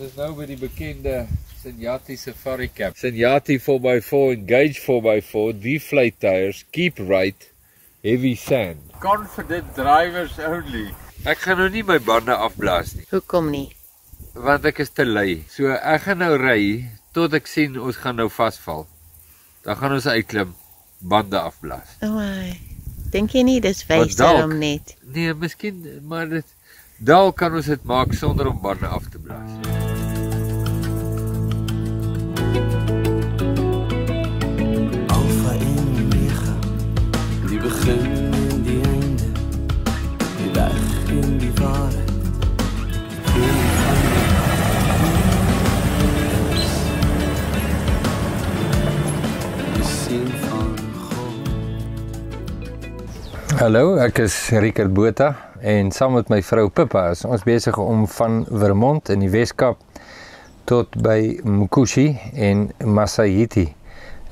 Ons is nou by die bekende Senyati Safari Camp. Senyati 4x4, Engage 4x4, D-Flight tires, keep right, heavy sand. Confident drivers only. Ek gaan nou nie my bande afblaas nie. Hoekom nie? Want ek is te lui. So ek gaan nou ry tot ek sien ons gaan nou vasval. Dan gaan ons uitklim, bande afblaas. Dink jy nie dis wyser om net? Nee, miskien, maar dalk kan ons dit maak sonder om bande af te blaas. Alpha en Omega, die begin en die einde, die weg en die waarheid. Hallo, ek is Rickert Botha en saam met my vrou Pippa is ons besig om van Vermont in die Weskaap tot by Mkushi en Massaiti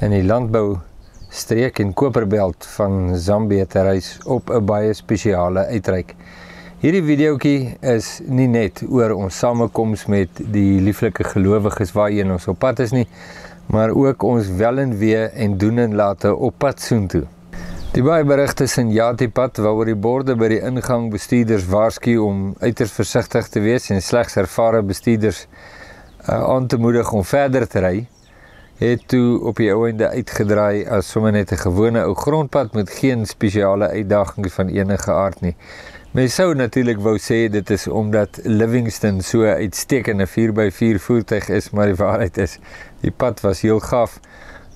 in die landboustreek en koperbelt van Zambië te reis op 'n baie spesiale uitreik. Hierdie videoetjie is nie net oor ons samekoms met die lieflike gelowiges waarheen ons op pad is nie, maar ook ons wel en wee en doen en late op pad soontoe. Die baie berigte Senyati pad waaroor die borde by die ingang bestuurders waarsku om uiters versigtig te wees en slegs ervare bestuurders aan te moedig om verder te ry, het toe op die ou einde uitgedraai as sommer net 'n gewone ou grondpad met geen spesiale uitdagings van enige aard nie. Mens sou natuurlik wou sê dit is omdat Livingston so 'n uitstekende 4x4 voertuig is, maar die waarheid is, die pad was heel gaaf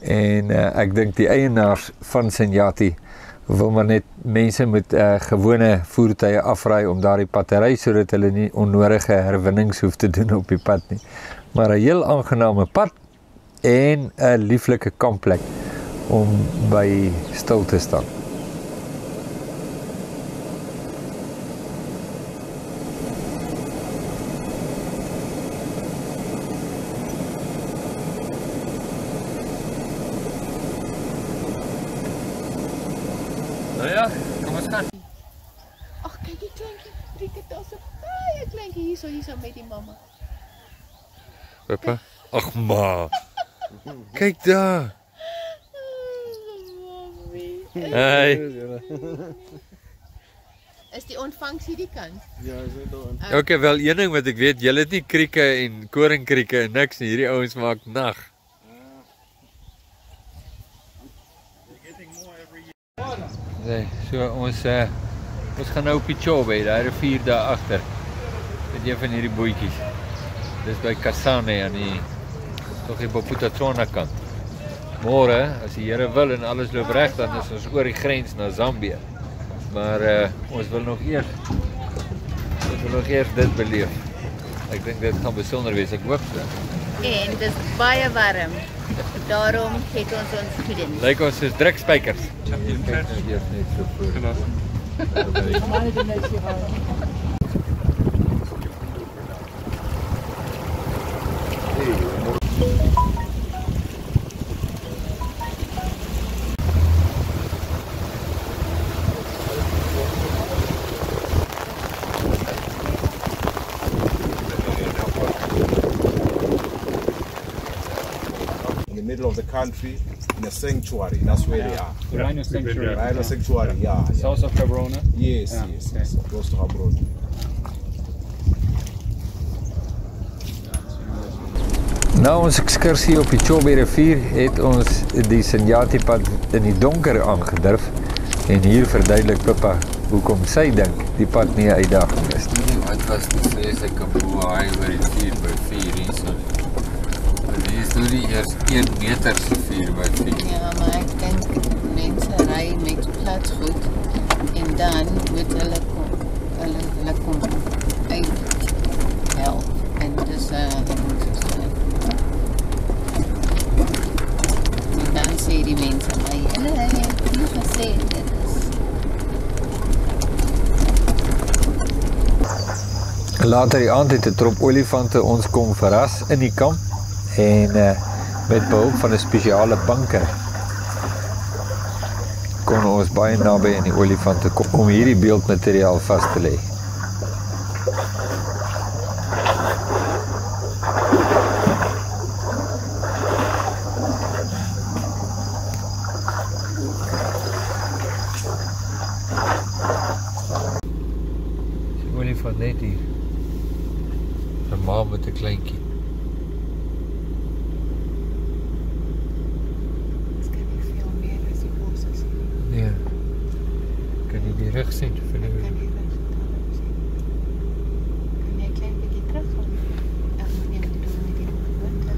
en ek dink die eienaars van Senyati wil maar net mense met gewone voertuie afraai om daardie pad te ry sodat hulle nie onnodige herwinnings hoef te doen op die pad nie. Maar 'n heel aangename pad en 'n lieflike kampplek om by stil te staan. Nou ja, kom ons gaan. Ag, kyk die kleintjie, Rickert, daar's 'n baie kleintjie hierso met die mamma. Pippa? Ag ma. Kyk daar. Hey. Is die ontvangs hierdie kant? Ja, is dit Okay, wel een ding wat ek weet, julle het nie krieke en koringkrieke en niks nie. Hierdie ouens maak nag. Nee, so ons gaan nou op die Chobe, daai rivier daar agter. Met een van hierdie bootjies. Dis by Kasane aan die tog die Bophuthatswana kant. Môre, as die Here wil en alles loop reg, dan is ons oor die grens na Zambië. Maar ons wil nog eers dit beleef. Ek dink dit gaan besonder wees, ek hoop so. En dis baie warm. Daarom het ons ons goed. Lyk ons soos drukspykers. Middle of the country in a sanctuary. That's where they are. The Rhino Sanctuary. Rhino Sanctuary, yeah. South of Gaborone? Yes, yes, close to Gaborone. Na ons ekskursie op die Chobe rivier het ons die Senyati pad in die donker aangedurf en hier verduidelik Pippa hoekom sy dink die pad nie 'n uitdaging is nie. Wat was die vreeslike Kapoa Highway 4x4 hierso? Dit is nou nie eers 1 meter se 4x4. Ja, maar ek dink mense ry met platsgoed en dan moet hulle kom uit help en dis en dan sê die mense my hulle het nie gesê dit is. Later die aand het 'n trop olifante ons kom verras in die kamp en met behulp van 'n spesiale bunker kon ons baie naby aan die olifante kom om hierdie beeldmateriaal vas te lê. saam met 'n kleintjie. Kan nie veel meer as die bosse sien. Nee. Kan jy die rug sien vir Kan die jy reg sien? Kan jy 'n klein bietjie teruggaan? Ek moet nie met die gewoonte.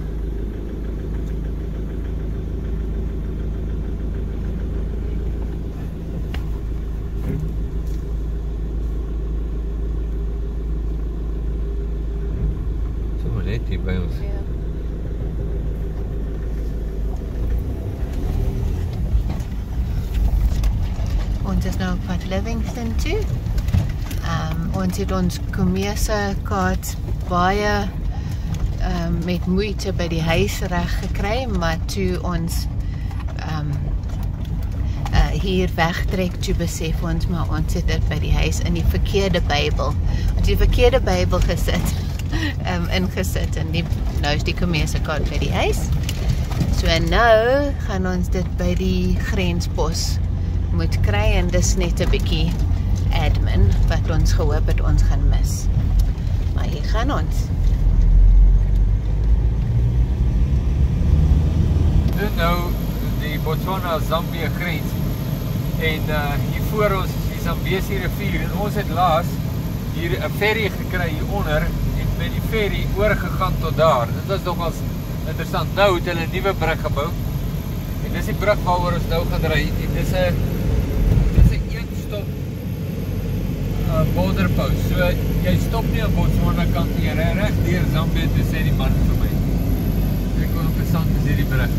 sommer net hier by ons. Ja. Ons is nou op pad Livingston toe. Ons het ons komese kaart baie met moeite by die huis reg gekry, maar toe ons hier wegtrek, toe besef ons, maar ons sit dit by die huis in die verkeerde Bybel. Ons het die verkeerde Bybel gesit, ingesit en nou is die komese kaart by die huis. So nou gaan ons dit by die grenspos moet kry en dis net 'n bietjie admin wat ons gehoop het ons gaan mis. Maar hier gaan ons. Dit nou die Botswana-Zambië grens en hier voor ons is die Zambesi rivier en ons het laas hier 'n ferry gekry hieronder en met die ferry oorgegaan tot daar. Dit was nogals interessant. Nou het hulle 'n nuwe brug gebou en dis die brug waaroor ons nou gaan ry en dis 'n een-stop border post. So jy stop nie aan Botswana kant nie, reg deur Zambië toe, sê die man vir my. Kyk hoe interessant is hierdie brug.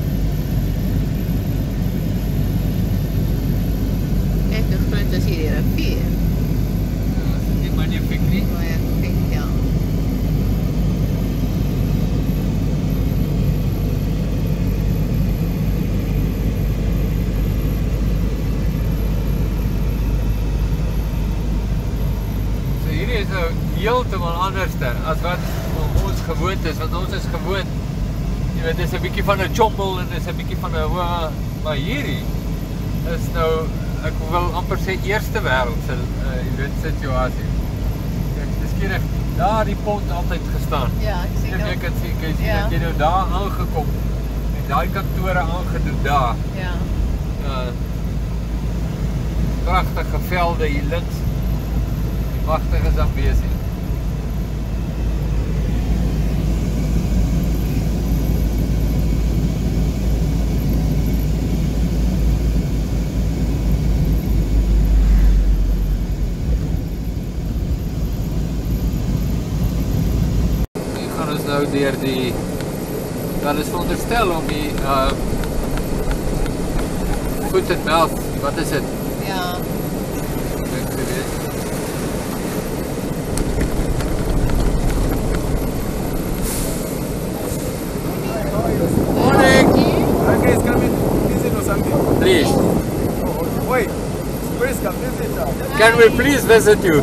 Kijk hoe groot is hier die rivier. Ja, is dit nie magnifiek nie? Magnifiek, ja. Hierdie is nou heeltemal anders as wat ons gewoond is, want ons is gewoond, jy weet, dis 'n bietjie van 'n choppel en dis 'n bietjie van 'n maar hierdie is nou, ek wil amper sê eerste wêreldse jy weet situasie. Kijk, dis skielik daar die pont altyd gestaan. Ja, ek sien Jy kan sien, jy sien Ja. dat jy nou daar aangekom en daai kantore aangedoen daar. Ja. Pragtige velde hier links. Magtige Zambesi. Hier gaan ons nou deur die, wel is veronderstel om die foot and mouth, wat is dit? Ja. Ek sê dit. Morning. Hi guys, come in visit or something. Please, Wait, please come visit. can we please visit you?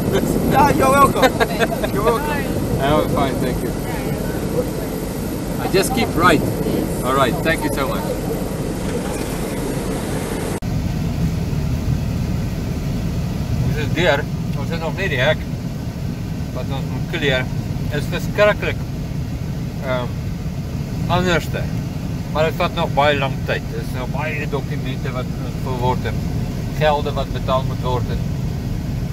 Yeah, you're welcome. You're welcome. Oh, fine, thank you. I just keep right. All right, thank you so much. Ons is deur. Ons het nog net die hek wat ons moet clear. Is verskriklik anderste. Maar dit vat nog baie lang tyd. Dis nou baie dokumente wat ingevul word en gelde wat betaal moet word en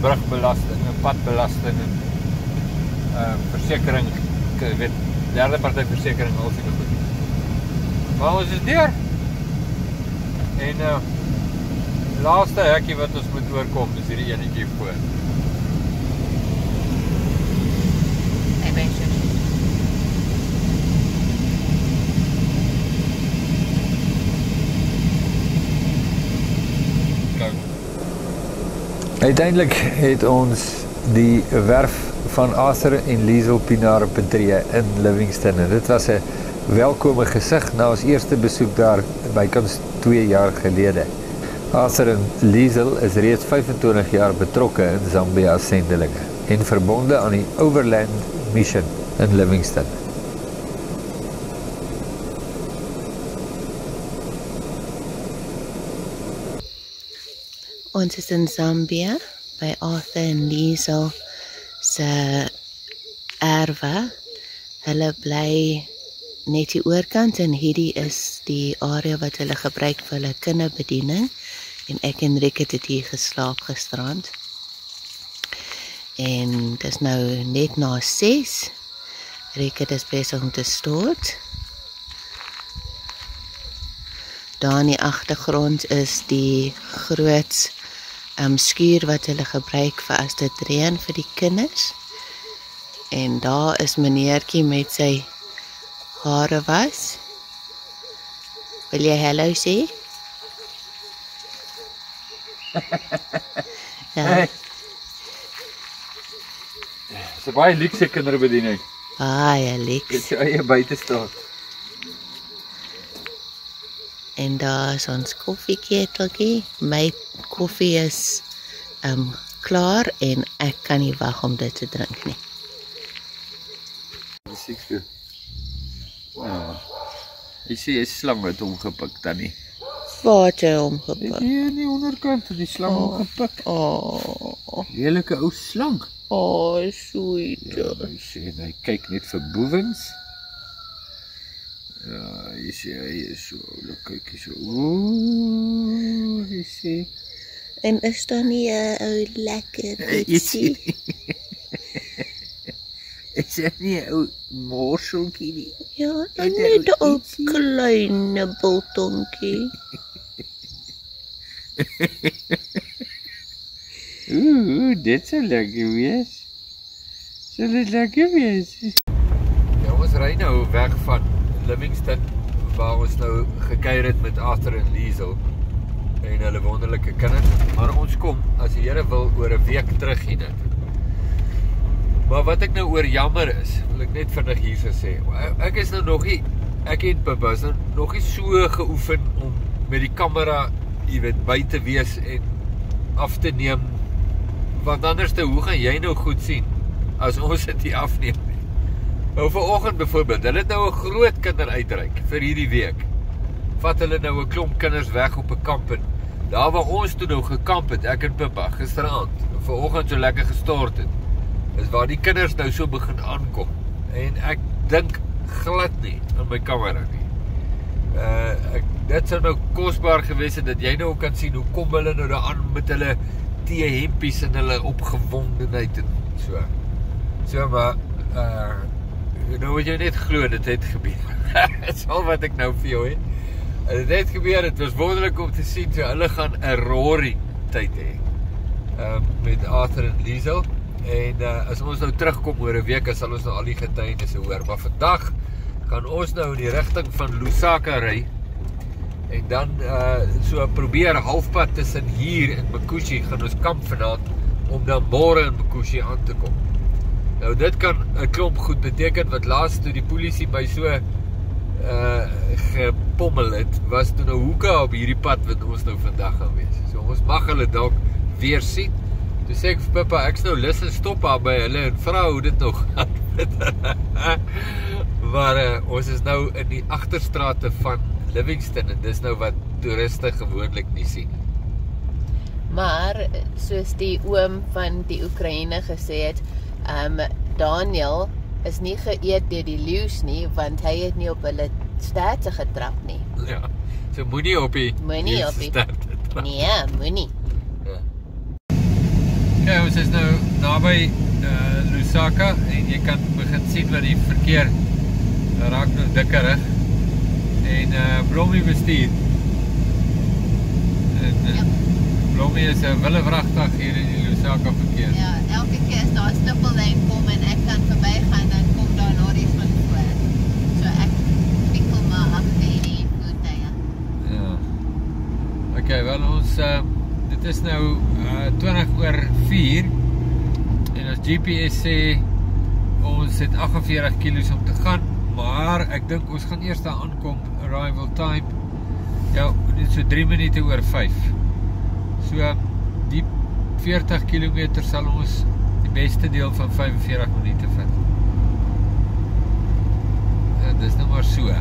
brugbelasting en padbelasting en versekering, ek weet, derde party versekering, al seker goed. Maar ons is deur. En laaste hekkie wat ons moet oorkom, is hierdie enetjie voor. Hey, mensje. Uiteindelik het ons die werf van Arthur en Liesel Pienaar betree in Livingston en dit was 'n welkome gesig na ons eerste besoek daar bykans 2 jaar gelede. Arthur en Liesel is reeds 25 jaar betrokke in Zambia as sendelinge en verbonde aan die Overland Mission in Livingston. Ons is in Zambia by Arthur en Liesel se erwe Hulle bly net die oorkant en hierdie is die area wat hulle gebruik vir hulle kinderbediening. En ek en Ricket het hier geslaap gisterand. En dit is nou net na 6. Ricket is besig om te stort. Daar in die agtergrond is die groot skuur wat hulle gebruik vir as dit reën vir die kinders. En daar is meneertjie met sy hare was. Wil jy hallo sê? Ja. Dis 'n baie luukse kinderbediening. Ja, luks. Dit is eie buite staan. En daar is ons koffieketeltjie. My koffie is klaar en ek kan nie wag om dit te drink nie. Dis ek so. Ek sien 'n slang wat hom gepik dan nie. Waar het hy hom gepik? Hier aan die onderkant het die slang hom gepik. Heerlike ou slang. Sweet. Ja, hy sê hy kyk net vir boewens. Ja, hy sê hy is so, kyk hy so. Ooh, hy sê. En is daar nie 'n ou lekker ietsie? Is dit nie 'n ou morseltjie nie? Ja, en net 'n ou klein biltongkie. Dit sal lekker wees. Sal dit lekker wees? Ja, ons ry nou weg van Livingston, waar ons nou gekuier het met Arthur en Liesel en hulle wonderlike kinders. Maar ons kom, as die Here wil, oor 'n week terug hier. Maar wat ek nou oor jammer is, wil ek net vinnig hier sê. Ek is nou nog nie, ek en Pippa is nou nog nie so geoefen om met die kamera, jy weet, by te wees en af te neem. Want anders hoe gaan jy nou goed sien as ons dit hier afneem? Nou vanoggend byvoorbeeld, hulle het nou 'n groot kinderuitreik vir hierdie week. Vat hulle nou 'n klomp kinders weg op 'n kamp en daar waar ons toe nou gekamp het, ek en Pippa gisteraand, vanoggend so lekker gestort het, is waar die kinders nou so begin aankom. En ek dink glad nie in my kamera nie. Dit sou nou kosbaar gewees het dat jy nou kan sien hoe kom hulle nou daar aan met hulle hempies en hulle opgewondenheid en so. So maar nou moet jy net glo dit het gebeur. Dit is al wat ek nou vir jou het. Dit het gebeur, het was wonderlik om te sien, so hulle gaan 'n roaring tyd hê. Met Arthur en Liesel. En as ons nou terugkom oor 'n week, sal ons nou al die getuienisse hoor. Maar vandag gaan ons nou in die rigting van Lusaka ry. En dan so probeer halfpad tussen hier en Mkushi gaan ons kamp vanaand om dan môre in Mkushi aan te kom. Nou dit kan 'n klomp goed beteken, wat laas toe die polisie by so gepommel het, was toe nou hoeke op hierdie pad wat ons nou vandag gaan wees. So ons mag hulle dalk weer sien. Toe sê ek vir Pippa, ek is nou lus en stop haar by hulle en vra hoe dit nog gaan met hulle. Maar ons is nou in die agterstrate van Livingston en dis nou wat toeriste gewoonlik nie sien. Maar soos die oom van die Oekraïne gesê het, Daniel is nie geëet deur die leeu's nie, want hy het nie op hulle sterte getrap nie. Ja, so moenie op die sterte trap. Nee, moenie. Ja, ons is nou naby Lusaka en jy kan begin sien wat die verkeer raak nou dikkerig en Blommie bestuur en Blommie is 'n willevragtig hier in die Lusaka verkeer. Ja, elke keer as daar 'n stippellyn kom en ek kan verbygaan, dan kom daar lorries van voor. So ek pikkel maar agter die voertuie. Ja. Okay, wel ons dit is nou 20:04 en ons GPS sê ons het 48 kilos om te gaan, maar ek dink ons gaan eers daar aankom, arrival time, ja, net so 3 minute oor 5. So die 40 kilometer sal ons die beste deel van 45 minute vat. En dis nou maar so. Hoe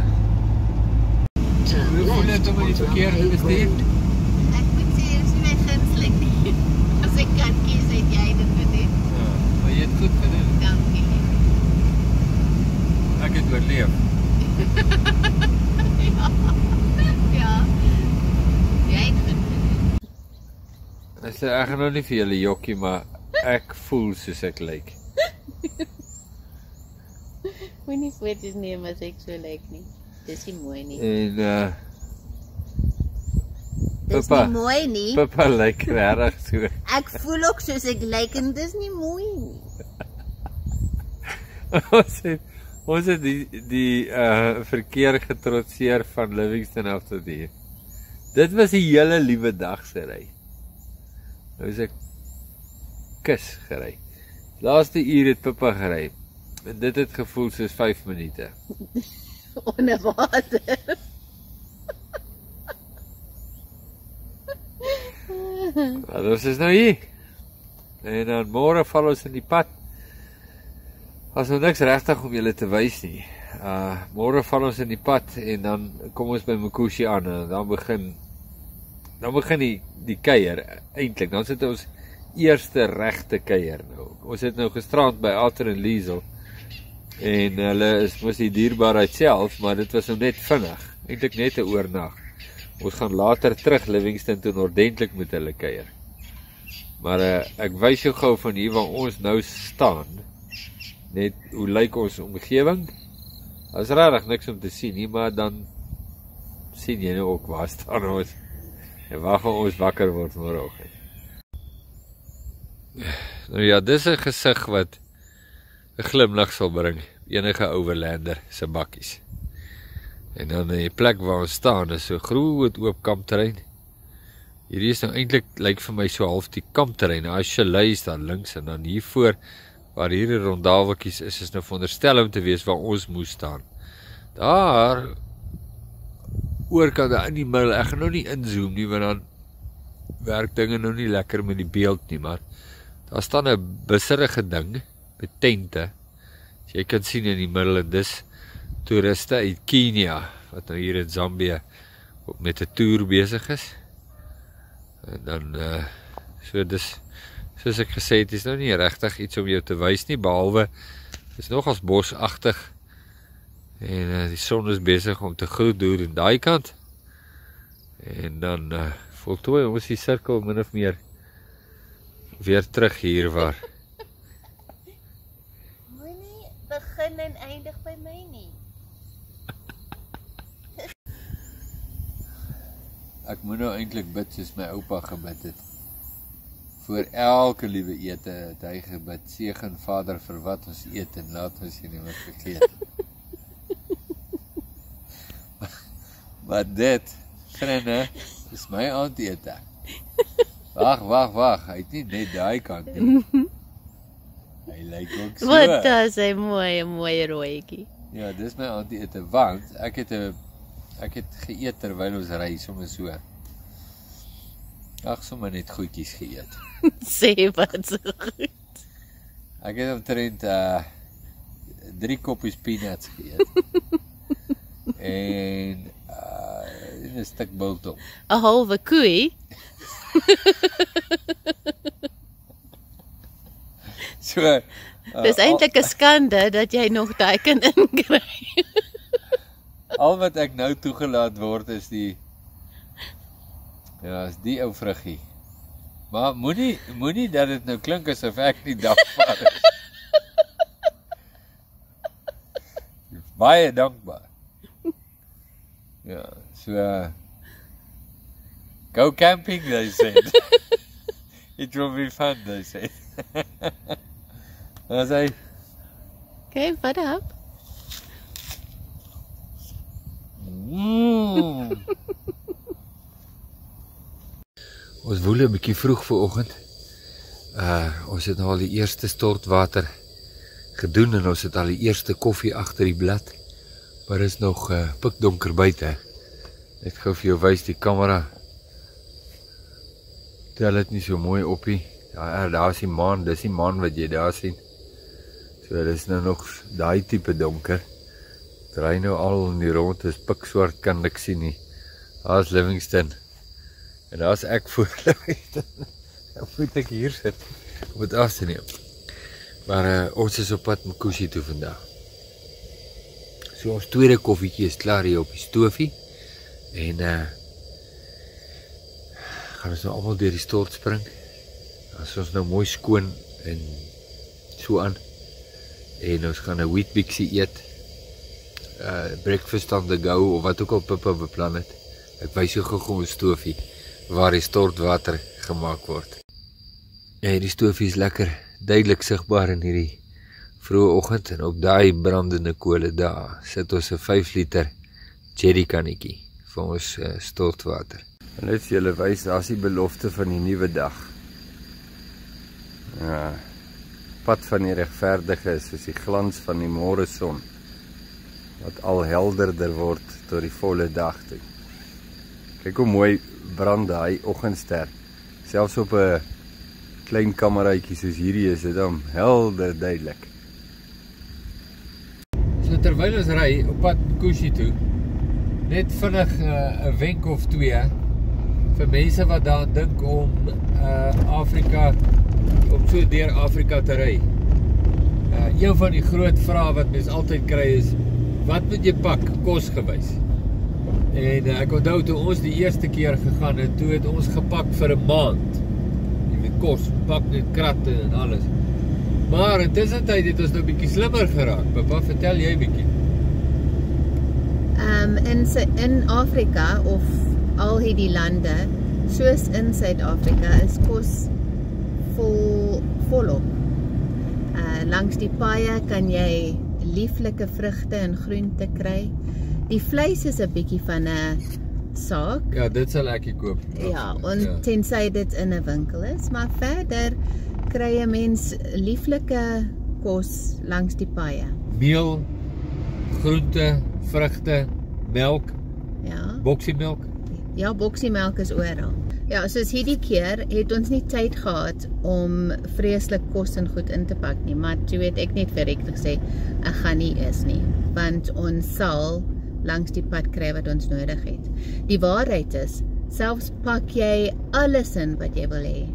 voel dit om in die verkeer te bestuur? As ek kan kies, het jy dit gedoen. Ja, maar jy het goed gedoen. Dankie. het oorleef. Ja. Jy het goed gedoen. Ek gaan nou nie vir julle jokkie, maar ek voel soos ek lyk. Moenie foto's neem as ek so lyk nie. Dis nie mooi nie. En Dis Papa. nie mooi nie. Papa lyk regtig so. Ek voel ook soos ek lyk en dis nie mooi nie. Ons het die verkeer getrotseer van Livingston af tot hier. Dit was 'n hele liewe dag se ry. Nou is ek kus gery. Laaste uur het Papa gery. En dit het gevoel soos 5 minute. Onder water. Maar ons is nou hier. En dan môre val ons in die pad. As nou niks regtig om julle te wys nie. Môre val ons in die pad en dan kom ons by Mkushi aan en dan begin die kuier eintlik. Dan sit ons eerste regte kuier nou. Ons het nou gisterand by Arthur en Liesel en hulle is mos die dierbaarheid self, maar dit was nou net vinnig. Eintlik net 'n oornag. Ons gaan later terug Livingston toe ordentlik met hulle kuier. Maar ek wys jou gou van hier waar ons nou staan. Net hoe lyk ons omgewing? Daar's regtig niks om te sien nie, maar dan sien jy nou ook waar staan ons. En waar gaan ons wakker word môreoggend. Nou ja, dis 'n gesig wat 'n glimlag sal bring enige overlander se bakkies. En dan die plek waar ons staan is so groot oop kampterrein. Hierdie is nou eintlik lyk vir my so half die kampterrein. Daai chalet is daar links en dan hier voor waar hierdie rondaweltjies is nou veronderstel om te wees waar ons moes staan. Daar oorkant daar in die middel, ek gaan nou nie inzoom nie, want dan werk dinge nou nie lekker met die beeld nie, maar daar staan 'n busserige ding met tente. As jy kan sien in die middel en dis toeriste uit Kenia wat nou hier in Zambië met 'n toer besig is. En dan so dis soos ek gesê het, is nou nie regtig iets om jou te wys nie, behalwe is nogals bosagtig en die son is besig om te groet deur in daai kant. En dan voltooi ons die sirkel min of meer weer terug hier waar. Moenie begin en eindig by my nie. Ek moet nou eintlik bid soos my oupa gebid het. Voor elke liewe ete het hy gebid, seën Vader vir wat ons eet en laat ons nie meer vergeet. Maar dit, vriende, is my aandete. Wag, hy het nie net daai kant nie. Hy lyk ook so. Wat is hy mooi rooietjie. Ja, dis my aandete, want ek het geëet terwyl ons ry, sommer so. Ag, sommer net goedjies geëet. Sê wat so goed. Ek het omtrent 3 koppies peanuts geëet. En 'n stuk biltong. 'n halwe koei. So, Dis eintlik 'n skande dat jy nog daai kan inkry. al wat ek nou toegelaat word is die ou vruggie. Maar moenie dat dit nou klink asof ek nie dankbaar is. Baie dankbaar. Ja, so go camping, they said. It will be fun, they said. Dan sê Okay, wat up? Ons woel 'n bietjie vroeg vanoggend. Ons het nou al die eerste stortwater gedoen en ons het al die eerste koffie agter die blad. Maar is nog pikdonker buite. Net gou vir jou wys die kamera. Tel dit nie so mooi op nie. Daar is die maan, dis die maan wat jy daar sien. So dis nou nog daai tipe donker. Draai nou al in die rond, is pikswart, kan ek sien nie. Daar is Livingston. En daar is ek voor Livingston. Dan moet ek hier sit om het af te neem. Maar ons is op pad Mkushi toe vandag. So ons tweede koffietjie is klaar hier op die stoofie. En gaan ons nou allemaal deur die stort spring. As ons nou mooi skoon en so aan. En ons gaan 'n Weet-Bixie eet. Breakfast on the go of wat ook al Pippa beplan het. Ek wys jou gou 'n stoofie waar die stortwater gemaak word. Ja, die stoofie is lekker duidelik sigbaar in hierdie vroeë oggend en op daai brandende kole daar sit ons 'n 5 liter jerrycannetjie vir ons stortwater. En net vir julle wys, daar's die belofte van die nuwe dag. Ja, pad van die regverdige is soos die glans van die môreson wat al helderder word tot die volle dag toe. Kyk hoe mooi brand daai oggendster. Selfs op 'n klein kameraitjie soos hierdie is dit dan helder duidelik. So terwyl ons ry op pad Mkushi toe, net vinnig 'n wenk of twee vir mense wat daaraan dink om so deur Afrika te ry. Een van die groot vrae wat mens altyd kry is, wat moet jy pak, kosgewys? En ek onthou toe ons die eerste keer gegaan het, toe het ons gepak vir 'n maand. Jy weet kos, pak net kratte en alles. Maar intussen tyd het ons nou 'n bietjie slimmer geraak. Papa, vertel jy 'n bietjie. In Afrika of al hierdie lande, soos in Suid-Afrika, is kos volop. Langs die paaie kan jy lieflike vrugte en groente kry. Die vleis is 'n bietjie van 'n saak. Ja, dit sal ek koop. Ja, en tensy dit in 'n winkel is, maar verder kry 'n mens lieflike kos langs die paaie. Meel, groente, vrugte, melk, Ja. boksiemelk. Ja, boksiemelk is oral. Ja, soos hierdie keer het ons nie tyd gehad om vreeslik kos en goed in te pak nie, maar toe het ek net vir Rick gesê, ek gaan nie eers nie, want ons sal langs die pad kry wat ons nodig het. Die waarheid is, selfs pak jy alles in wat jy wil hê,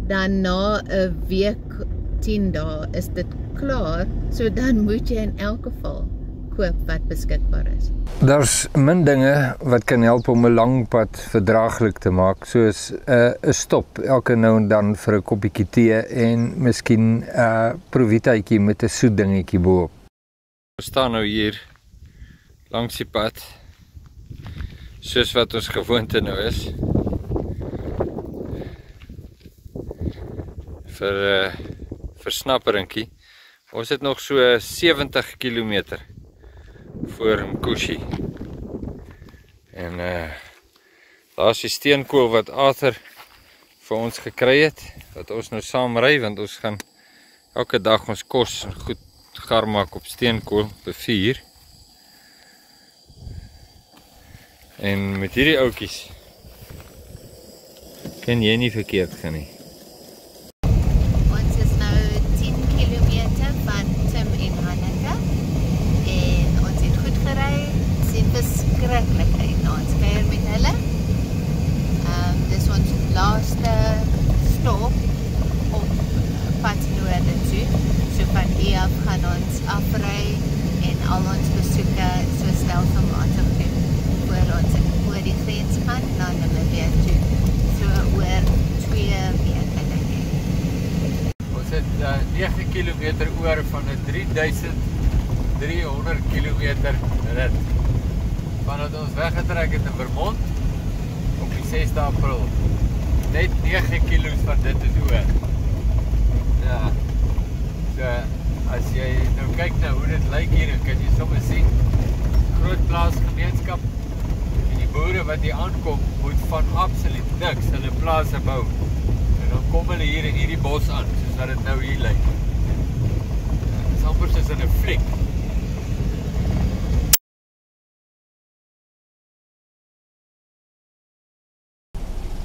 dan na 'n week, 10 dae is dit klaar, so dan moet jy in elk geval koop wat beskikbaar is. Daar's min dinge wat kan help om 'n lang pad verdraaglik te maak, soos 'n stop elke nou en dan vir 'n koppietjie tee en miskien 'n provietjie met 'n soet dingetjie bo-op. Ons staan nou hier langs die pad, soos wat ons gewoonte nou is, vir snapperingkie. Ons het nog so 70 kilometer voor Mkushi. En daar is die steenkool wat Arthur vir ons gekry het, wat ons nou saam ry, want ons gaan elke dag ons kos goed gaar maak op steenkool, op 'n vuur. En met hierdie ouetjies kan jy nie verkeerd gaan nie. Ons is nou 10 kilometer van Tim en Hanneke en ons het goed gery. Ons het beskiklik uit na ons kuier met hulle. Dis ons laaste stop op pad noorde toe. So van hier af gaan ons afry en al ons besoeke so stelselmatig doen voor ons oor die grens gaan na Namibië toe. So oor 2 weke dink ek. Ons het 9 kilometer oor van 'n 3300 kilometer rit. Vandat ons weggetrek het in Vermont op die 6de April. Net 9 kilos van dit is oor. Ja. So as jy nou kyk na hoe dit lyk hier, dan kan jy sommer sien groot plaasgemeenskap en die boere wat hier aankom moet van absoluut niks hulle plase bou. En dan kom hulle hier in hierdie bos aan, soos wat dit nou hier lyk. Dit is amper soos in 'n fliek.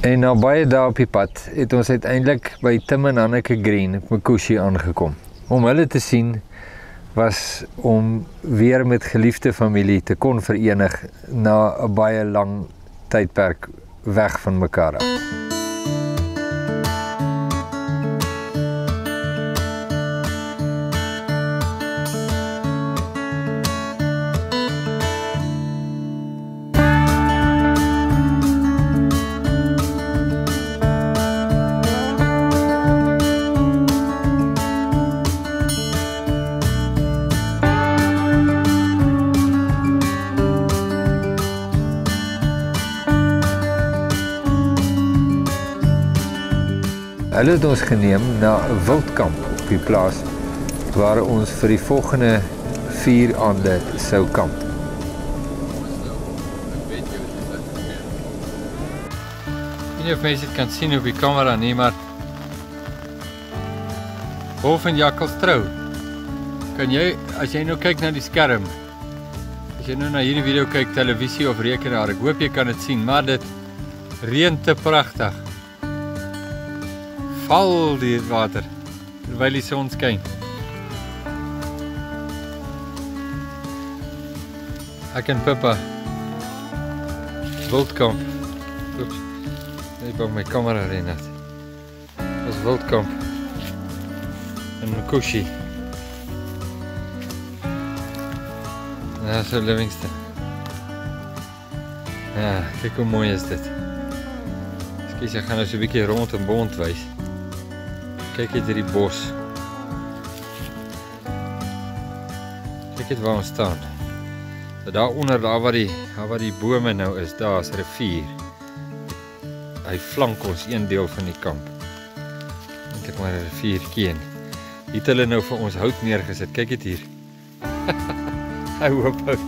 En na baie dae op die pad het ons uiteindelik by Tim en Hanneke Green op Mkushi aangekom. Om hulle te sien was om weer met geliefde familie te kon verenig na 'n baie lang tydperk weg van mekaar af. Hulle het ons geneem na 'n wildkamp op die plaas waar ons vir die volgende 4 aande sou kamp. Ek weet nie of mense dit kan sien op die kamera nie, maar Wolf en Jakkals trou. Kan jy, as jy nou kyk na die skerm, as jy nou na hierdie video kyk, televisie of rekenaar, ek hoop jy kan dit sien, maar dit reën te pragtig. Val die water, terwyl die son skyn. Ek en Pippa, wildkamp. Oeps, ek wou my kamera ren net. Ons wildkamp in Mkushi. Ja, so Livingston. Ja, kyk hoe mooi is dit. Skus, ek gaan nou so 'n bietjie rond en bond wys. Kyk uit hierdie bos. Kyk uit waar ons staan. Daaronder, daar waar die bome nou is, daar is 'n rivier. Hy flank ons een deel van die kamp. Dink ek maar 'n riviertjie en hier het hulle nou vir ons hout neergesit. Kyk dit hier. Hy hoop hout.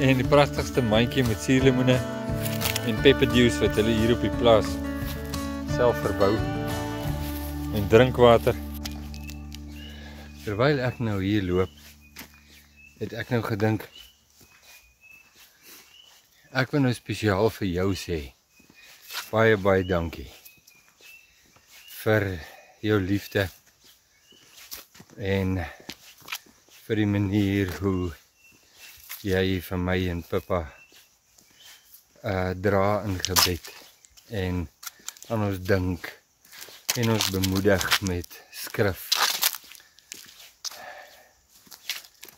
En die pragtigste mandjie met suurlemoene en pepperdews wat hulle hier op die plaas self verbou. En drinkwater. Terwyl ek nou hier loop, het ek nou gedink, ek wil nou spesiaal vir jou sê, baie baie dankie vir jou liefde en vir die manier hoe jy vir my en Pippa dra in gebed en aan ons dink en ons bemoedig met skrif.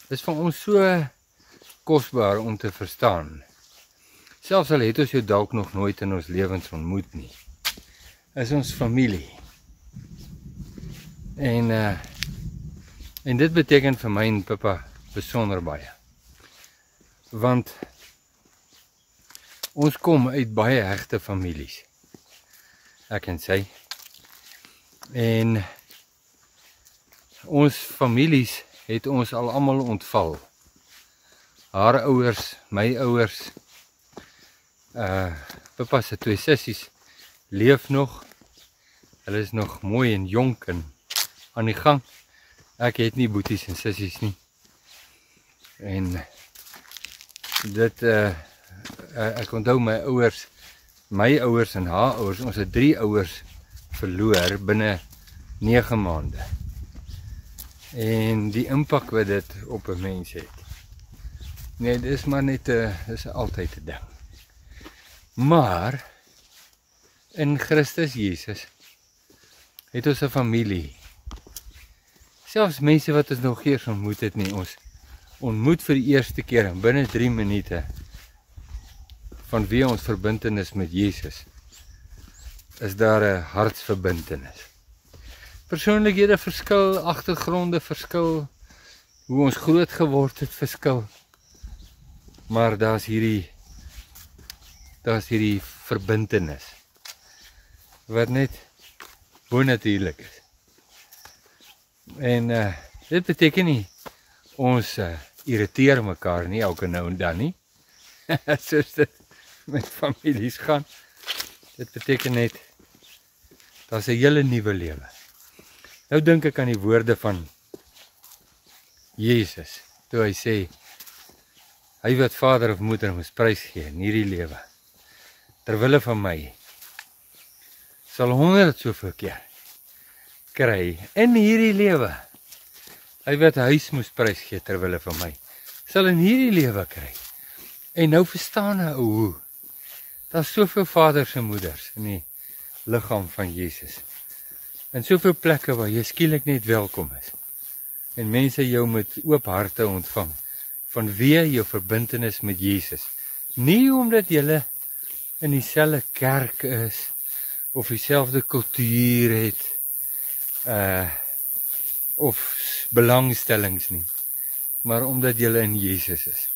Dit is vir ons so kosbaar om te verstaan. Selfs al het ons jou dalk nog nooit in ons lewens ontmoet nie. Is ons familie. En dit beteken vir my en Pippa besonder baie. Want ons kom uit baie hegte families. Ek en sy. En ons families het ons al almal ontval. Haar ouers, my ouers, Pippa se 2 sissies leef nog. Hulle is nog mooi en jonk en aan die gang. Ek het nie boeties en sissies nie. En dit, ek onthou my ouers en haar ouers, ons het 3 ouers verloor binne 9 maande. En die impak wat dit op 'n mens het. Nee, dit is maar net, dis altyd 'n ding. Maar in Christus Jesus het ons 'n familie. Selfs mense wat ons nog eers ontmoet het nie, ons ontmoet vir die eerste keer en binne 3 minute van wie ons verbintenis met Jesus is daar 'n hartsverbintenis. Persoonlikhede verskil, agtergronde verskil, hoe ons groot geword het verskil. Maar daar's hierdie verbintenis wat net bonatuurlik is. En dit beteken nie ons irriteer mekaar nie elke nou en dan nie. Soos dit met families gaan. Dit beteken net daar's 'n hele nuwe lewe. Nou dink ek aan die woorde van Jesus toe hy sê hy wat vader of moeder moes prys gee in hierdie lewe ter wille van my sal 100 soveel keer kry in hierdie lewe. Hy wat huis moes prys gee ter wille van my sal in hierdie lewe kry. En nou verstaan hy hoe daar's soveel vaders en moeders in die liggaam van Jesus. En soveel plekke waar jy skielik net welkom is. En mense jou met oop harte ontvang vanweë jou verbintenis met Jesus. Nie omdat jy in dieselfde kerk is of dieselfde kultuur het of belangstellings nie, maar omdat jy in Jesus is.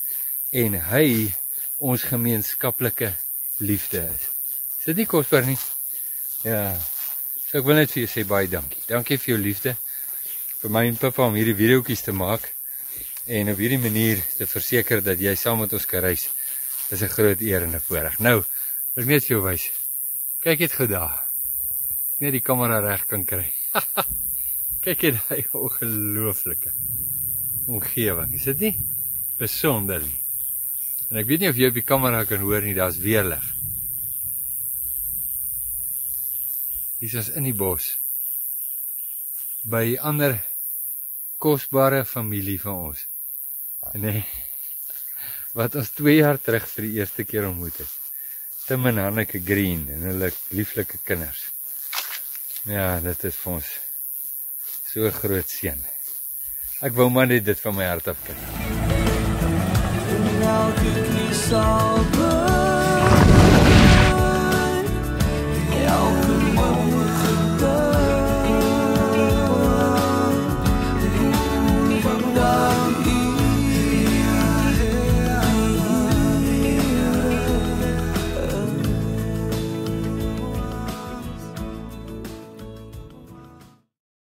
En hy ons gemeenskaplike liefde is. Is dit nie kosbaar nie? Ja. So So ek wil net vir jou sê baie dankie. Dankie vir jou liefde, vir my en Pippa om hierdie videoetjies te maak, en op hierdie manier te verseker dat jy saam met ons kan reis. Dis 'n groot eer en 'n voorreg. Nou, wil ek net vir jou wys. Kyk net gou daar. Net die kamera reg kan kry. Kyk net daai ongelooflike omgewing. Is dit nie besonder nie? En ek weet nie of jy op die kamera kan hoor nie, daar's weerlig. Hier is ons in die bos. By ander kosbare familie van ons. Nee, wat ons 2 jaar terug vir die eerste keer ontmoet het. Tim en Hanneke Green en hulle lieflike kinders. Ja, dit is vir ons so 'n groot seën. Ek wou maar net dit van my hart af kry.